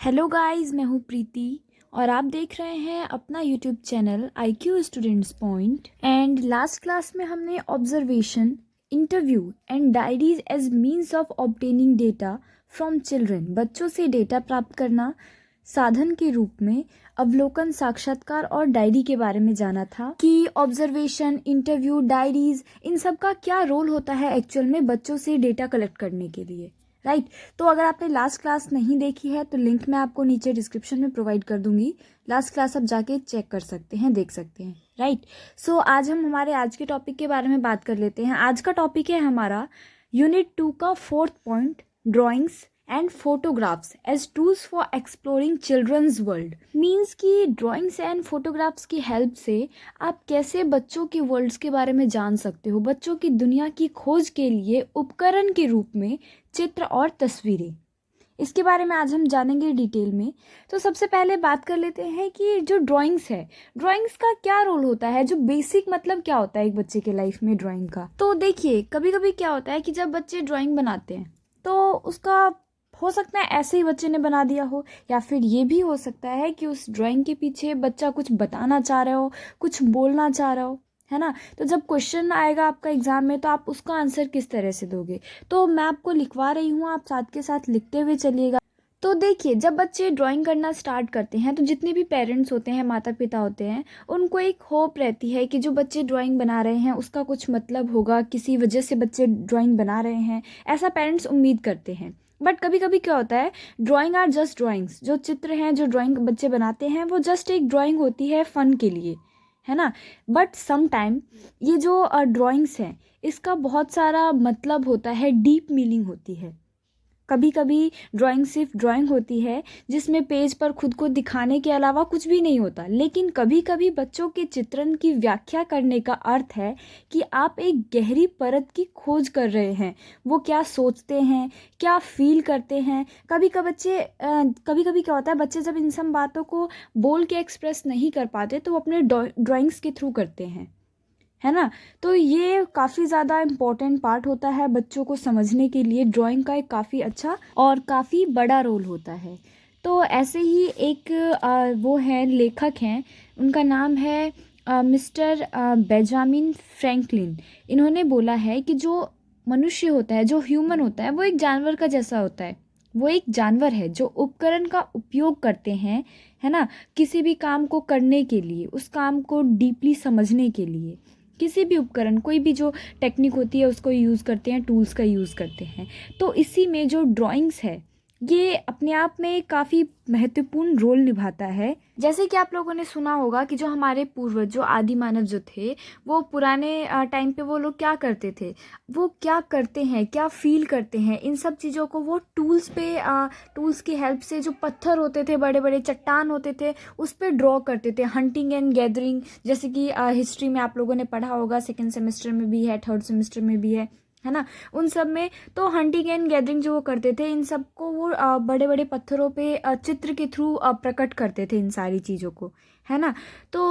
Hello guys, मैं हूँ प्रीति और आप देख रहे हैं अपना YouTube channel IQ students point. And last class में हमने observation, interview and diaries as means of obtaining data from children, बच्चों से डेटा प्राप्त करना साधन के रूप में, अवलोकन, साक्षात्कार और डायरी के बारे में जाना था कि ऑब्जर्वेशन, इंटरव्यू, डायरीज, इन सब का क्या रोल होता है एक्चुअल में बच्चों से डेटा कलेक्ट करने के लिए। राइट। तो अगर आपने लास्ट क्लास नहीं देखी है तो लिंक मैं आपको नीचे डिस्क्रिप्शन में प्रोवाइड कर दूंगी। लास्ट क्लास आप जाके चेक कर सकते हैं, देख सकते हैं। राइट। सो आज हम हमारे आज के टॉपिक के बारे में बात कर लेते हैं। आज का टॉपिक है हमारा यूनिट 2 का 4th point, drawings and photographs as tools for exploring children's world. Means कि ड्राइंग्स एंड फोटोग्राफ्स की हेल्प से आप कैसे बच्चों के वर्ल्ड्स के बारे में जान सकते हो, बच्चों की दुनिया की खोज के लिए उपकरण के रूप में चित्र और तस्वीरें। इसके बारे में आज हम जानेंगे डिटेल में। तो सबसे पहले बात कर लेते हैं कि जो ड्राइंग्स है, ड्राइंग्स का क्या रोल होता है, जो बेसिक मतलब क्या होता है एक बच्चे के लाइफ में ड्राइंग का। तो देखिए, कभी कभी क्या होता है कि जब बच्चे ड्राइंग बनाते हैं तो उसका हो सकता है ऐसे ही बच्चे ने बना दिया हो, या फिर ये भी हो सकता है कि उस ड्राइंग के पीछे बच्चा कुछ बताना चाह रहा हो, कुछ बोलना चाह रहा हो, है ना। तो जब क्वेश्चन आएगा आपका एग्जाम में तो आप उसका आंसर किस तरह से दोगे। तो मैं आपको लिखवा रही हूँ, आप साथ के साथ लिखते हुए चलिएगा। तो देखिए, जब बच्चे ड्राइंग करना स्टार्ट करते हैं तो जितने भी पेरेंट्स होते हैं, माता पिता होते हैं, उनको एक होप रहती है कि जो बच्चे ड्राइंग बना रहे हैं उसका कुछ मतलब होगा, किसी वजह से बच्चे ड्राइंग बना रहे हैं, ऐसा पेरेंट्स उम्मीद करते हैं। बट कभी कभी क्या होता है, ड्राइंग आर जस्ट ड्राइंग्स, जो चित्र हैं, जो ड्राइंग बच्चे बनाते हैं वो जस्ट एक ड्राइंग होती है फन के लिए, है ना। बट सम टाइम ये जो ड्राइंग्स हैं इसका बहुत सारा मतलब होता है, डीप मीनिंग होती है। कभी कभी ड्राइंग सिर्फ ड्राइंग होती है जिसमें पेज पर खुद को दिखाने के अलावा कुछ भी नहीं होता, लेकिन कभी कभी बच्चों के चित्रण की व्याख्या करने का अर्थ है कि आप एक गहरी परत की खोज कर रहे हैं। वो क्या सोचते हैं, क्या फील करते हैं। कभी कभी क्या होता है, बच्चे जब इन सब बातों को बोल के एक्सप्रेस नहीं कर पाते तो वो अपने ड्राइंग्स के थ्रू करते हैं, है ना। तो ये काफ़ी ज़्यादा इम्पोर्टेंट पार्ट होता है बच्चों को समझने के लिए। ड्राइंग का एक काफ़ी अच्छा और काफ़ी बड़ा रोल होता है। तो ऐसे ही एक वो है, लेखक हैं, उनका नाम है मिस्टर बेंजामिन फ्रैंकलिन। इन्होंने बोला है कि जो मनुष्य होता है, जो ह्यूमन होता है, वो एक जानवर का जैसा होता है। वो एक जानवर है जो उपकरण का उपयोग करते हैं, है ना, किसी भी काम को करने के लिए, उस काम को डीपली समझने के लिए। किसी भी उपकरण, कोई भी जो टेक्निक होती है उसको यूज़ करते हैं, टूल्स का यूज़ करते हैं। तो इसी में जो ड्राइंग्स है ये अपने आप में काफ़ी महत्वपूर्ण रोल निभाता है। जैसे कि आप लोगों ने सुना होगा कि जो हमारे पूर्वज, जो आदि मानव जो थे, वो पुराने टाइम पे वो लोग क्या करते थे, वो क्या करते हैं, क्या फील करते हैं, इन सब चीज़ों को वो टूल्स की हेल्प से, जो पत्थर होते थे, बड़े बड़े चट्टान होते थे, उस पर ड्रॉ करते थे। हंटिंग एंड गैदरिंग, जैसे कि हिस्ट्री में आप लोगों ने पढ़ा होगा, सेकेंड सेमेस्टर में भी है, थर्ड सेमेस्टर में भी है ना। उन सब में तो हंटिंग एंड गैदरिंग जो वो करते थे, इन सब को वो बड़े बड़े पत्थरों पे चित्र के थ्रू प्रकट करते थे इन सारी चीज़ों को, है ना। तो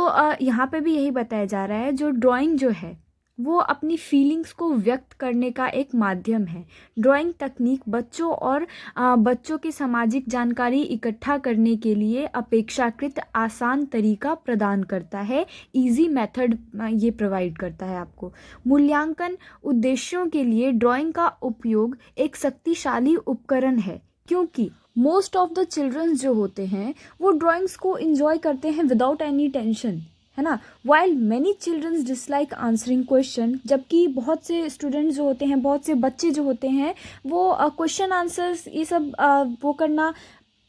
यहाँ पे भी यही बताया जा रहा है, जो ड्राइंग जो है वो अपनी फीलिंग्स को व्यक्त करने का एक माध्यम है। ड्राइंग तकनीक बच्चों और बच्चों की सामाजिक जानकारी इकट्ठा करने के लिए अपेक्षाकृत आसान तरीका प्रदान करता है, इजी मेथड ये प्रोवाइड करता है आपको। मूल्यांकन उद्देश्यों के लिए ड्राइंग का उपयोग एक शक्तिशाली उपकरण है, क्योंकि मोस्ट ऑफ द चिल्ड्रंस जो होते हैं वो ड्राइंग्स को इंजॉय करते हैं विदाउट एनी टेंशन, है ना। While many childrens dislike answering question, जबकि बहुत से स्टूडेंट्स जो होते हैं, बहुत से बच्चे जो होते हैं, वो क्वेश्चन आंसर्स ये सब वो करना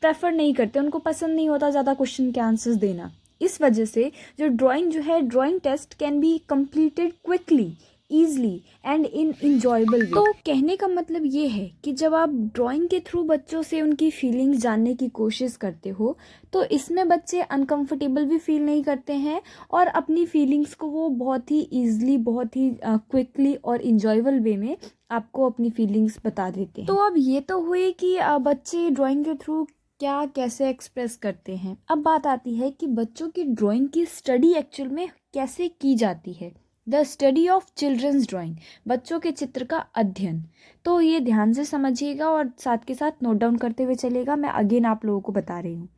प्रेफर नहीं करते, उनको पसंद नहीं होता ज़्यादा क्वेश्चन के आंसर्स देना। इस वजह से जो ड्राइंग जो है, drawing test can be completed quickly, easily and in enjoyable way. तो कहने का मतलब ये है कि जब आप ड्राइंग के थ्रू बच्चों से उनकी फीलिंग्स जानने की कोशिश करते हो तो इसमें बच्चे अनकंफर्टेबल भी फील नहीं करते हैं और अपनी फीलिंग्स को वो बहुत ही ईजली, बहुत ही क्विकली और इंजॉयबल वे में आपको अपनी फीलिंग्स बता देते हैं। तो अब ये तो हुई कि बच्चे ड्राइंग के थ्रू क्या कैसे एक्सप्रेस करते हैं। अब बात आती है कि बच्चों की ड्राइंग की स्टडी एक्चुअल में कैसे की जाती है। The study of children's drawing, बच्चों के चित्र का अध्ययन। तो ये ध्यान से समझिएगा और साथ के साथ नोट डाउन करते हुए चलेगा। मैं अगेन आप लोगों को बता रही हूँ,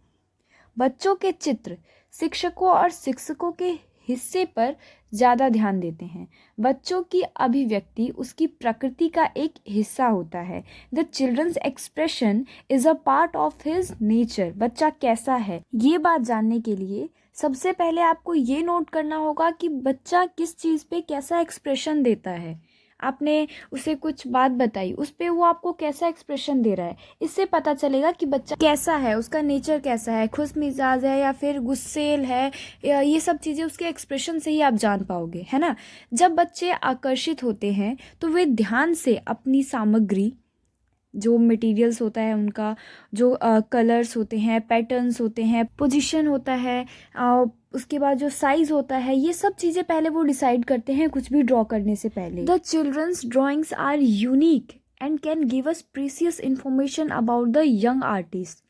बच्चों के चित्र शिक्षकों और शिक्षकों के हिस्से पर ज़्यादा ध्यान देते हैं। बच्चों की अभिव्यक्ति उसकी प्रकृति का एक हिस्सा होता है। The children's expression is a part of his nature, बच्चा कैसा है ये बात जानने के लिए सबसे पहले आपको ये नोट करना होगा कि बच्चा किस चीज़ पे कैसा एक्सप्रेशन देता है। आपने उसे कुछ बात बताई, उस पे वो आपको कैसा एक्सप्रेशन दे रहा है, इससे पता चलेगा कि बच्चा कैसा है, उसका नेचर कैसा है, खुश मिजाज है या फिर गुस्सेल है। ये सब चीज़ें उसके एक्सप्रेशन से ही आप जान पाओगे, है ना। जब बच्चे आकर्षित होते हैं तो वे ध्यान से अपनी सामग्री, जो मटेरियल्स होता है उनका, जो कलर्स होते हैं, पैटर्न्स होते हैं, पोजीशन होता है, उसके बाद जो साइज़ होता है, ये सब चीज़ें पहले वो डिसाइड करते हैं कुछ भी ड्रॉ करने से पहले। The children's drawings are unique and can give us precious information about the young artist.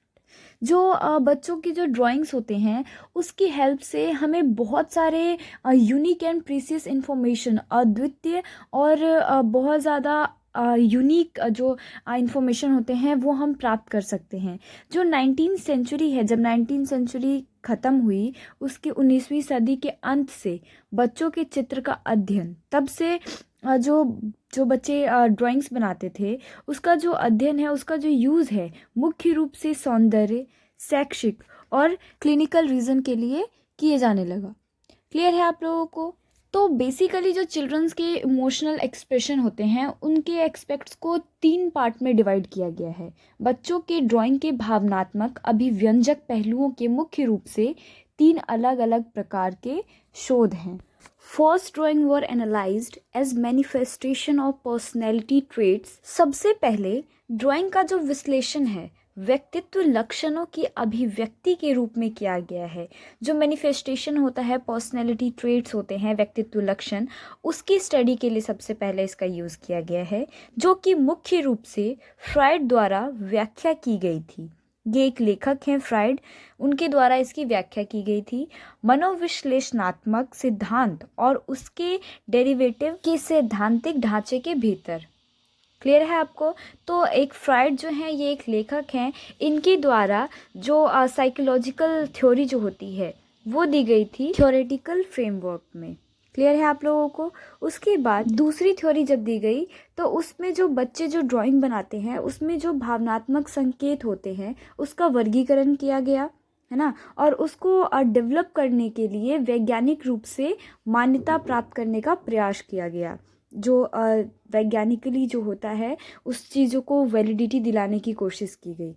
जो बच्चों की जो ड्राइंग्स होते हैं उसकी हेल्प से हमें बहुत सारे यूनिक एंड प्रीसियस इंफॉर्मेशन, अद्वितीय और बहुत ज़्यादा यूनिक जो इंफॉर्मेशन होते हैं वो हम प्राप्त कर सकते हैं। जो 19वीं सेंचुरी है, जब 19वीं सेंचुरी ख़त्म हुई, उसकी 19वीं सदी के अंत से बच्चों के चित्र का अध्ययन, तब से जो जो बच्चे ड्राइंग्स बनाते थे उसका जो अध्ययन है, उसका जो यूज़ है, मुख्य रूप से सौंदर्य, शैक्षिक और क्लिनिकल रीज़न के लिए किए जाने लगा। क्लियर है आप लोगों को। तो बेसिकली जो चिल्ड्रंस के इमोशनल एक्सप्रेशन होते हैं उनके एक्सपेक्ट्स को 3 पार्ट में डिवाइड किया गया है। बच्चों के ड्राइंग के भावनात्मक अभिव्यंजक पहलुओं के मुख्य रूप से 3 अलग अलग प्रकार के शोध हैं। First, drawing were analysed as manifestation of personality traits. सबसे पहले ड्राइंग का जो विश्लेषण है व्यक्तित्व लक्षणों की अभिव्यक्ति के रूप में किया गया है। जो मैनिफेस्टेशन होता है, पर्सनैलिटी ट्रेट्स होते हैं, व्यक्तित्व लक्षण, उसकी स्टडी के लिए सबसे पहले इसका यूज़ किया गया है, जो कि मुख्य रूप से फ्राइड द्वारा व्याख्या की गई थी। ये एक लेखक हैं फ्राइड, उनके द्वारा इसकी व्याख्या की गई थी। मनोविश्लेषणात्मक सिद्धांत और उसके डेरिवेटिव के सैद्धांतिक ढांचे के भीतर। क्लियर है आपको। तो एक फ्राइड जो हैं, ये एक लेखक हैं, इनके द्वारा जो साइकोलॉजिकल थ्योरी जो होती है वो दी गई थी थ्योरेटिकल फ्रेमवर्क में। क्लियर है आप लोगों को। उसके बाद दूसरी थ्योरी जब दी गई तो उसमें जो बच्चे जो ड्राइंग बनाते हैं उसमें जो भावनात्मक संकेत होते हैं उसका वर्गीकरण किया गया, है ना, और उसको डेवलप करने के लिए वैज्ञानिक रूप से मान्यता प्राप्त करने का प्रयास किया गया। जो वैज्ञानिकली जो होता है उस चीज़ों को वैलिडिटी दिलाने की कोशिश की गई।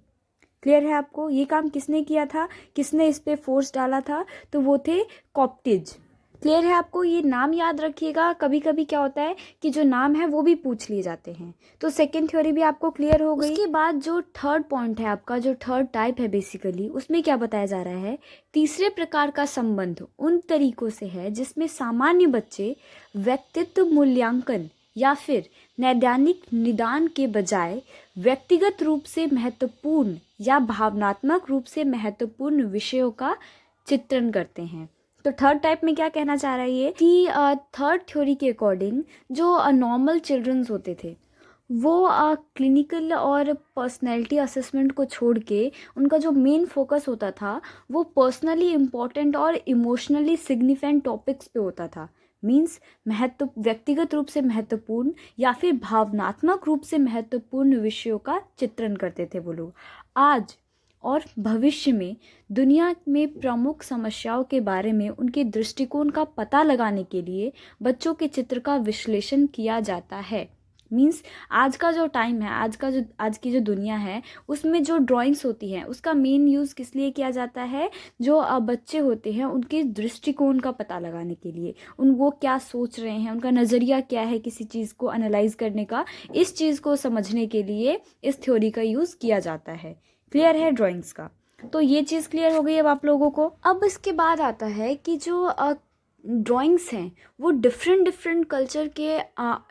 क्लियर है आपको। ये काम किसने किया था, किसने इस पे फोर्स डाला था, तो वो थे कॉप्टिज। क्लियर है आपको। ये नाम याद रखिएगा, कभी कभी क्या होता है कि जो नाम है वो भी पूछ लिए जाते हैं। तो सेकेंड थ्योरी भी आपको क्लियर हो गई। उसके बाद जो थर्ड पॉइंट है आपका, जो थर्ड टाइप है बेसिकली, उसमें क्या बताया जा रहा है, तीसरे प्रकार का संबंध उन तरीकों से है जिसमें सामान्य बच्चे व्यक्तित्व मूल्यांकन या फिर नैदानिक निदान के बजाय व्यक्तिगत रूप से महत्वपूर्ण या भावनात्मक रूप से महत्वपूर्ण विषयों का चित्रण करते हैं। तो थर्ड टाइप में क्या कहना चाह रहा है ये कि थर्ड थ्योरी के अकॉर्डिंग जो नॉर्मल चिल्ड्रंस होते थे वो क्लिनिकल और पर्सनैलिटी असेसमेंट को छोड़ के उनका जो मेन फोकस होता था वो पर्सनली इम्पॉर्टेंट और इमोशनली सिग्निफिकेंट टॉपिक्स पे होता था। मीन्स व्यक्तिगत रूप से महत्वपूर्ण या फिर भावनात्मक रूप से महत्वपूर्ण विषयों का चित्रण करते थे वो लोग। आज और भविष्य में दुनिया में प्रमुख समस्याओं के बारे में उनके दृष्टिकोण का पता लगाने के लिए बच्चों के चित्र का विश्लेषण किया जाता है। मीन्स आज का जो टाइम है, आज की जो दुनिया है उसमें जो ड्राइंग्स होती हैं उसका मेन यूज़ किस लिए किया जाता है, जो बच्चे होते हैं उनके दृष्टिकोण का पता लगाने के लिए, वो क्या सोच रहे हैं, उनका नज़रिया क्या है किसी चीज़ को एनालाइज करने का, इस चीज़ को समझने के लिए इस थ्योरी का यूज़ किया जाता है। क्लियर है ड्राइंग्स का। तो ये चीज़ क्लियर हो गई अब आप लोगों को। अब इसके बाद आता है कि जो ड्राइंग्स हैं वो डिफरेंट डिफरेंट कल्चर के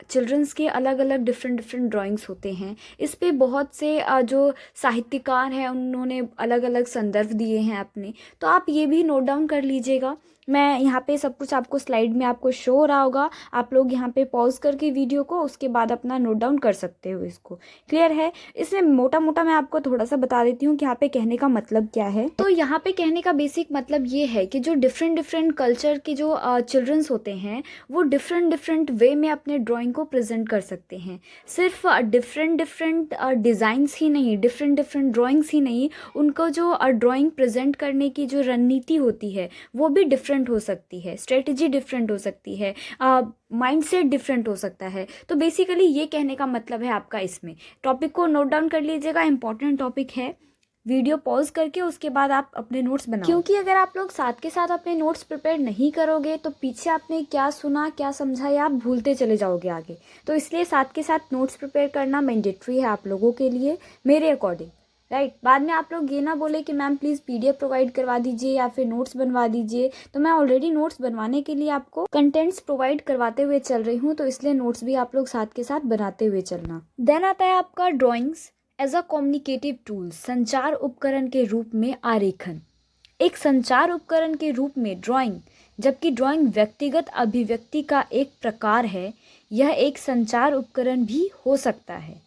चिल्ड्रंस के अलग अलग डिफरेंट डिफरेंट ड्राइंग्स होते हैं। इस पे बहुत से जो साहित्यकार हैं उन्होंने अलग अलग संदर्भ दिए हैं अपने, तो आप ये भी नोट डाउन कर लीजिएगा। मैं यहाँ पे सब कुछ आपको स्लाइड में आपको शो हो रहा होगा, आप लोग यहाँ पे पॉज करके वीडियो को उसके बाद अपना नोट डाउन कर सकते हो इसको। क्लियर है? इसमें मोटा मोटा मैं आपको थोड़ा सा बता देती हूँ कि यहाँ पे कहने का मतलब क्या है। तो यहाँ पे कहने का बेसिक मतलब ये है कि जो डिफरेंट डिफरेंट कल्चर के जो चिल्ड्रंस होते हैं वो डिफरेंट डिफरेंट वे में अपने ड्राइंग को प्रेजेंट कर सकते हैं। सिर्फ डिफरेंट डिफरेंट डिज़ाइंस ही नहीं, डिफरेंट डिफरेंट ड्राइंग्स ही नहीं, उनको जो ड्राइंग प्रेजेंट करने की जो रणनीति होती है वो भी डिफरेंट हो सकती है, स्ट्रेटजी डिफरेंट हो सकती है, माइंडसेट डिफरेंट हो सकता है। तो बेसिकली ये कहने का मतलब है आपका। इसमें टॉपिक को नोट डाउन कर लीजिएगा, इंपॉर्टेंट टॉपिक है। वीडियो पॉज करके उसके बाद आप अपने नोट्स बनाओ, क्योंकि अगर आप लोग साथ के साथ अपने नोट्स प्रिपेयर नहीं करोगे तो पीछे आपने क्या सुना क्या समझा या आप भूलते चले जाओगे आगे। तो इसलिए साथ के साथ नोट्स प्रिपेयर करना मैंडेटरी है आप लोगों के लिए मेरे अकॉर्डिंग, राइट। बाद में आप लोग ये ना बोले कि मैम प्लीज़ PDF प्रोवाइड करवा दीजिए या फिर नोट्स बनवा दीजिए। तो मैं ऑलरेडी नोट्स बनवाने के लिए आपको कंटेंट्स प्रोवाइड करवाते हुए चल रही हूँ, तो इसलिए नोट्स भी आप लोग साथ के साथ बनाते हुए चलना। देन आता है आपका drawings as a communicative tool, संचार उपकरण के रूप में आरेखन। एक संचार उपकरण के रूप में ड्राइंग, जबकि ड्राइंग व्यक्तिगत अभिव्यक्ति का एक प्रकार है, यह एक संचार उपकरण भी हो सकता है,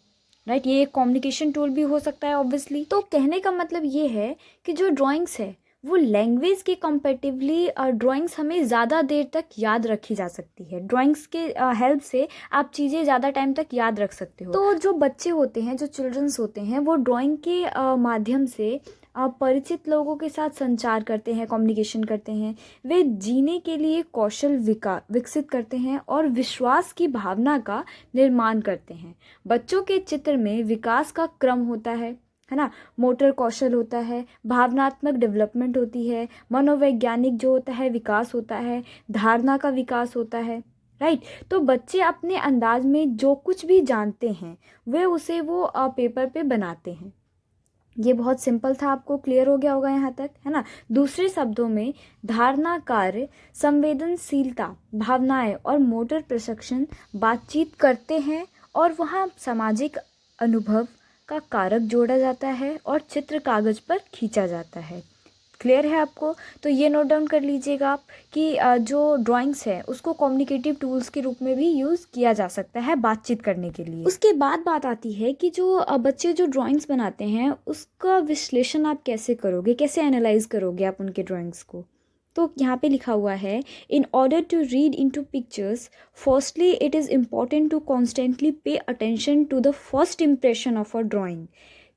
राइट। ये एक कम्युनिकेशन टूल भी हो सकता है ऑब्वियसली। तो कहने का मतलब ये है कि जो ड्राइंग्स है वो लैंग्वेज के कंपैरेटिवली ड्राइंग्स हमें ज़्यादा देर तक याद रखी जा सकती है। ड्राइंग्स के हेल्प से आप चीज़ें ज़्यादा टाइम तक याद रख सकते हो। तो जो बच्चे होते हैं, जो चिल्ड्रंस होते हैं, वो ड्राइंग के माध्यम से परिचित लोगों के साथ संचार करते हैं, कम्युनिकेशन करते हैं। वे जीने के लिए कौशल विकसित करते हैं और विश्वास की भावना का निर्माण करते हैं। बच्चों के चित्र में विकास का क्रम होता है ना। मोटर कौशल होता है, भावनात्मक डेवलपमेंट होती है, मनोवैज्ञानिक जो होता है विकास होता है, धारणा का विकास होता है, राइट। तो बच्चे अपने अंदाज में जो कुछ भी जानते हैं वे उसे वो पेपर पे बनाते हैं। ये बहुत सिंपल था, आपको क्लियर हो गया होगा यहाँ तक, है ना। दूसरे शब्दों में धारणा कार्य, संवेदनशीलता, भावनाएं और मोटर प्रशिक्षण बातचीत करते हैं और वहाँ सामाजिक अनुभव का कारक जोड़ा जाता है और चित्र कागज पर खींचा जाता है। क्लियर है आपको? तो ये नोट डाउन कर लीजिएगा आप कि जो ड्राइंग्स है उसको कम्युनिकेटिव टूल्स के रूप में भी यूज़ किया जा सकता है बातचीत करने के लिए। उसके बाद बात आती है कि जो बच्चे जो ड्राइंग्स बनाते हैं उसका विश्लेषण आप कैसे करोगे, कैसे एनालाइज करोगे आप उनके ड्राइंग्स को। तो यहाँ पे लिखा हुआ है, in order to read into pictures, firstly it is important to constantly pay attention to the first impression of a drawing.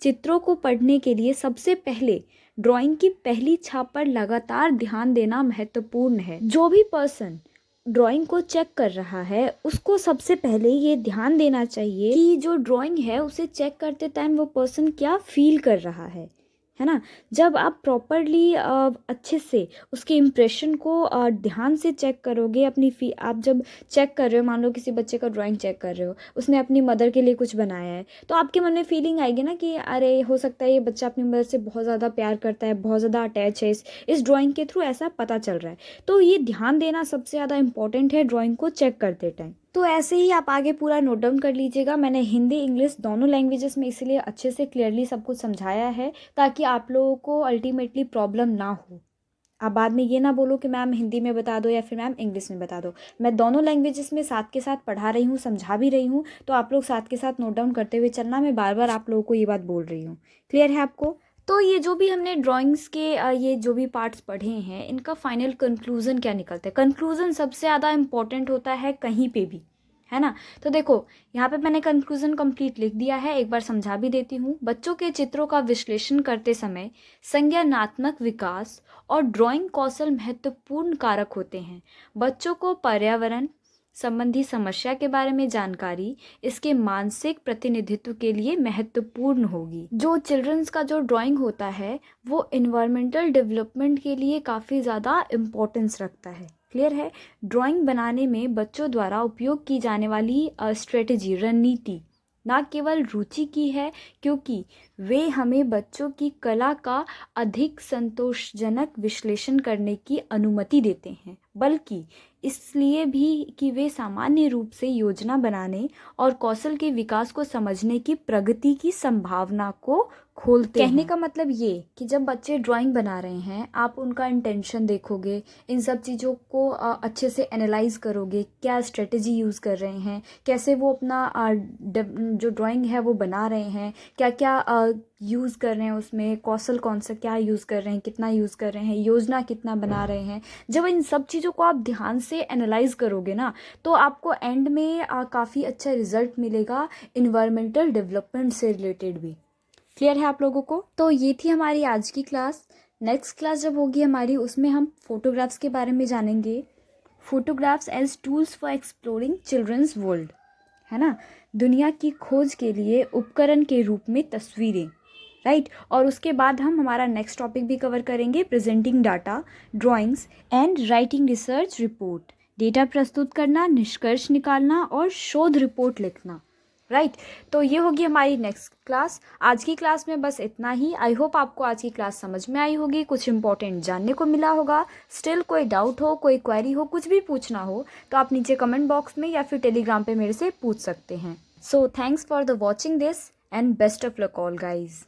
चित्रों को पढ़ने के लिए सबसे पहले ड्राइंग की पहली छाप पर लगातार ध्यान देना महत्वपूर्ण है। जो भी पर्सन ड्राइंग को चेक कर रहा है उसको सबसे पहले ये ध्यान देना चाहिए कि जो ड्राइंग है उसे चेक करते टाइम वो पर्सन क्या फील कर रहा है ना। जब आप प्रॉपरली अच्छे से उसके इम्प्रेशन को ध्यान से चेक करोगे, आप जब चेक कर रहे हो, मान लो किसी बच्चे का ड्राइंग चेक कर रहे हो, उसने अपनी मदर के लिए कुछ बनाया है, तो आपके मन में फीलिंग आएगी ना कि अरे हो सकता है ये बच्चा अपनी मदर से बहुत ज़्यादा प्यार करता है, बहुत ज़्यादा अटैच है, इस ड्राइंग के थ्रू ऐसा पता चल रहा है। तो ये ध्यान देना सबसे ज़्यादा इंपॉर्टेंट है ड्राइंग को चेक करते टाइम। तो ऐसे ही आप आगे पूरा नोट डाउन कर लीजिएगा। मैंने हिंदी इंग्लिश दोनों लैंग्वेजेस में इसीलिए अच्छे से क्लियरली सब कुछ समझाया है ताकि आप लोगों को अल्टीमेटली प्रॉब्लम ना हो। आप बाद में ये ना बोलो कि मैम हिंदी में बता दो या फिर मैम इंग्लिश में बता दो। मैं दोनों लैंग्वेजेस में साथ के साथ पढ़ा रही हूँ, समझा भी रही हूँ, तो आप लोग साथ के साथ नोट डाउन करते हुए चलना। मैं बार बार आप लोगों को ये बात बोल रही हूँ। क्लियर है आपको? तो ये जो भी हमने ड्राइंग्स के ये जो भी पार्ट्स पढ़े हैं इनका फाइनल कंक्लूजन क्या निकलता है। कंक्लूजन सबसे ज़्यादा इंपॉर्टेंट होता है कहीं पे भी, है ना। तो देखो यहाँ पे मैंने कंक्लूजन कंप्लीट लिख दिया है, एक बार समझा भी देती हूँ। बच्चों के चित्रों का विश्लेषण करते समय संज्ञानात्मक विकास और ड्राइंग कौशल महत्वपूर्ण कारक होते हैं। बच्चों को पर्यावरण संबंधी समस्या के बारे में जानकारी इसके मानसिक प्रतिनिधित्व के लिए महत्वपूर्ण होगी। जो चिल्ड्रंस का जो ड्राइंग होता है वो इन्वायरमेंटल डेवलपमेंट के लिए काफ़ी ज़्यादा इम्पोर्टेंस रखता है। क्लियर है? ड्राइंग बनाने में बच्चों द्वारा उपयोग की जाने वाली स्ट्रेटजी, रणनीति, ना केवल रुचि की है, क्योंकि वे हमें बच्चों की कला का अधिक संतोषजनक विश्लेषण करने की अनुमति देते हैं, बल्कि इसलिए भी कि वे सामान्य रूप से योजना बनाने और कौशल के विकास को समझने की प्रगति की संभावना को खोलते हैं। कहने का मतलब ये कि जब बच्चे ड्राइंग बना रहे हैं, आप उनका इंटेंशन देखोगे, इन सब चीज़ों को अच्छे से एनालाइज करोगे, क्या स्ट्रेटजी यूज़ कर रहे हैं, कैसे वो अपना जो ड्राइंग है वो बना रहे हैं, क्या क्या यूज़ कर रहे हैं, उसमें कौशल कौन सा क्या यूज़ कर रहे हैं, कितना यूज़ कर रहे हैं, योजना कितना बना रहे हैं। जब इन सब चीज़ों को आप ध्यान से एनालाइज करोगे ना, तो आपको एंड में काफ़ी अच्छा रिजल्ट मिलेगा इन्वायरमेंटल डेवलपमेंट से रिलेटेड भी। क्लियर है आप लोगों को? तो ये थी हमारी आज की क्लास। नेक्स्ट क्लास जब होगी हमारी, उसमें हम फोटोग्राफ्स के बारे में जानेंगे। Photographs as tools for exploring children's world, है ना, दुनिया की खोज के लिए उपकरण के रूप में तस्वीरें, राइट। और उसके बाद हम हमारा नेक्स्ट टॉपिक भी कवर करेंगे, presenting data, drawings and writing research report, data प्रस्तुत करना, निष्कर्ष निकालना और शोध रिपोर्ट लिखना, राइट। तो ये होगी हमारी नेक्स्ट क्लास। आज की क्लास में बस इतना ही। आई होप आपको आज की क्लास समझ में आई होगी, कुछ इंपॉर्टेंट जानने को मिला होगा। स्टिल कोई डाउट हो, कोई क्वेरी हो, कुछ भी पूछना हो, तो आप नीचे कमेंट बॉक्स में या फिर टेलीग्राम पे मेरे से पूछ सकते हैं। So thanks for the watching this and best of luck all guys.